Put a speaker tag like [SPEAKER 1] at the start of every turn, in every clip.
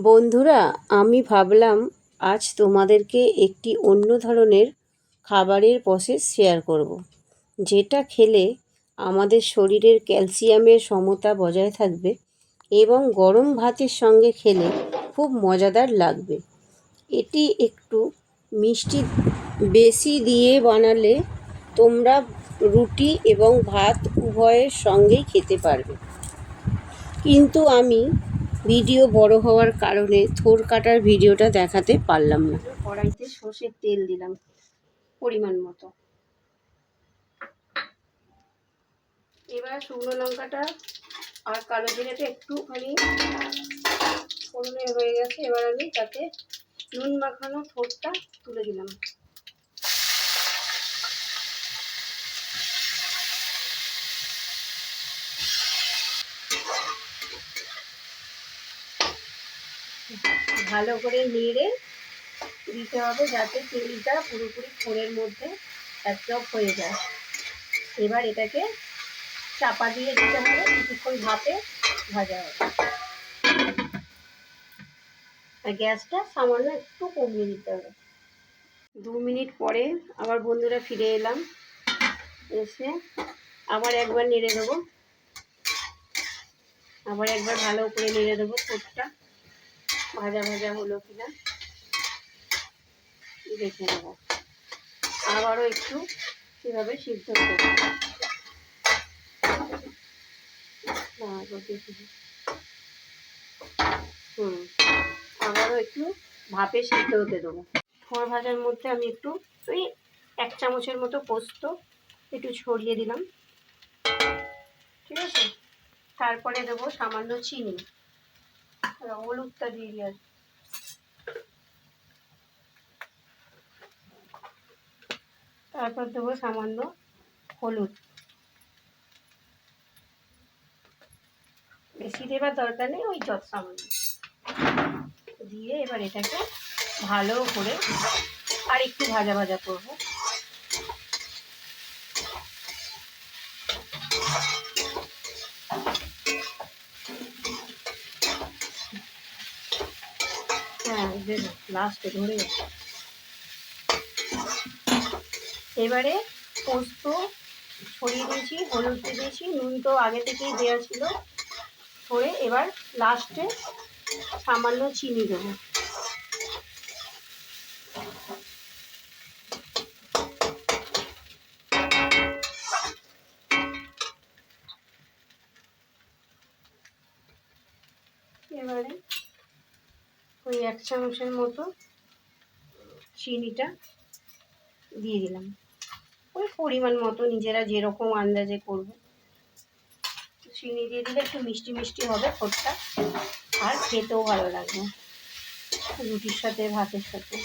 [SPEAKER 1] বন্ধুরা, আমি ভাবলাম আজ তোমাদেরকে একটি অন্য ধরনের খাবারের প্রসেস শেয়ার করব, যেটা খেলে আমাদের শরীরের ক্যালসিয়ামের সমতা বজায় থাকবে এবং গরম ভাতের সঙ্গে খেলে খুব মজাদার লাগবে। এটি একটু মিষ্টি বেশি দিয়ে বানালে তোমরা রুটি এবং ভাত উভয়ের সঙ্গেই খেতে পারবে। কিন্তু আমি ভিডিও বড় হওয়ার কারণে থোড় কাটার ভিডিওটা দেখাতে পারলাম না। কড়াইতে সর্ষের তেল দিলাম পরিমাণ মতো। এবার শুকনো লঙ্কাটা আর কালো জিরেটা একটুখানি ফোড়নে হয়ে গেছে। এবার আমি তাতে নুন মাখানো থোড়টা তুলে দিলাম। ভালো করে নেড়ে দিতে হবে যাতে তেলটা পুরোপুরি ফোড়ের মধ্যে অ্যাবজর্ব হয়ে যায়। এবার এটাকে চাপা দিয়ে দিতে হবে, কিছুক্ষণ ভাপে ভাজা হবে। আর গ্যাসটা সামান্য একটু কমিয়ে দিতে হবে। 2 মিনিট পরে আবার বন্ধুরা ফিরে এলাম। এসে আবার একবার নেড়ে দেবো, আবার একবার ভালো করে নেড়ে দেবো। থোড়টা ভাজা ভাজা হলো কিনা দেখে নেব। আবারও একটু কীভাবে সিদ্ধ করবো, আবারও একটু ভাপে সিদ্ধ হতে দেবো। থোড় ভাজার মধ্যে আমি একটু ওই 1 চামচের মতো পোস্ত একটু ছড়িয়ে দিলাম, ঠিক আছে। তারপরে দেবো সামান্য চিনি, হলুদটা দিয়ে দিই। তারপর দেবো সামান্য হলুদ, বেশি দেবার দরকার নেই, ওই যত সামান্য দিয়ে এবার এটাকে ভালো করে আর একটু ভাজা ভাজা করবো। হ্যাঁ, লাস্টে ধরে গেছে। এবারে পোস্ত ছড়িয়ে দিয়েছি, হলুদ দিয়েছি, নুন তো আগে থেকেই দেওয়া ছিল। করে এবার লাস্টে সামান্য চিনি দেবো। এবারে ওই 1 চামচের মতো চিনিটা দিয়ে দিলাম, ওই পরিমাণ মতো নিজেরা যেরকম আন্দাজে করবে। চিনি দিয়ে দিলে একটু মিষ্টি মিষ্টি হবে খোরটা, আর খেতেও ভালো লাগবে রুটির সাথে ভাতের সাথে।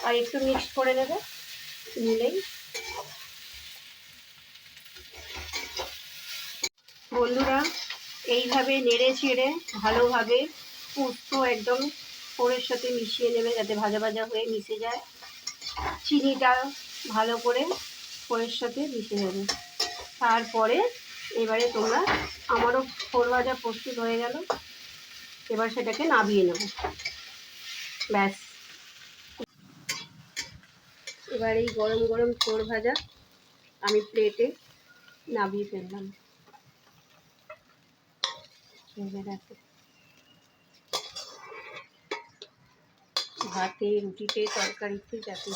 [SPEAKER 1] আর একটু মিক্স করে নেবে, নিলেই। বন্ধুরা, এইভাবে নেড়ে চেড়ে ভালোভাবে পোস্ত একদম পোড়ের সাথে মিশিয়ে নেবে, যাতে ভাজা ভাজা হয়ে মিশে যায়। চিনিটা ভালো করে পোড়ের সাথে মিশে যাবে। তারপরে এবারে তোমরা, আমারও পোড় ভাজা প্রস্তুত হয়ে গেল। এবার সেটাকে নামিয়ে নেব, ব্যাস। এবার এই গরম গরম পোড় ভাজা আমি প্লেটে নামিয়ে ফেললাম। ভাতে, রুটিতে, তরকারিতে, যাতে